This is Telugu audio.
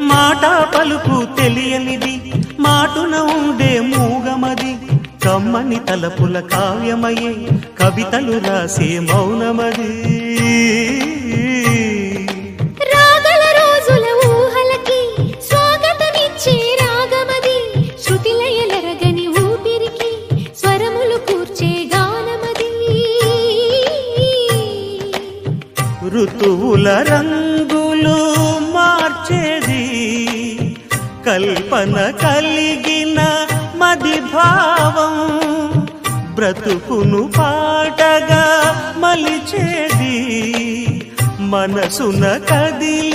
మాట పలుకు తెలియనిది మాటున ఉండే మూగమది కమ్మని తలపుల కావ్యమయే కవితలు రాసే మౌనమది రాగల రోజుల ఊహలకి స్వాగతమిచ్చే రాగమది శృతిలయలరగని ఊపిరికి స్వరములు కూర్చే గానమది ఋతువుల రంగులు మార్చేది కల్పన కలిగిన మది భావం బ్రతుకును పాటగా మలిచేది మనసున కదిలి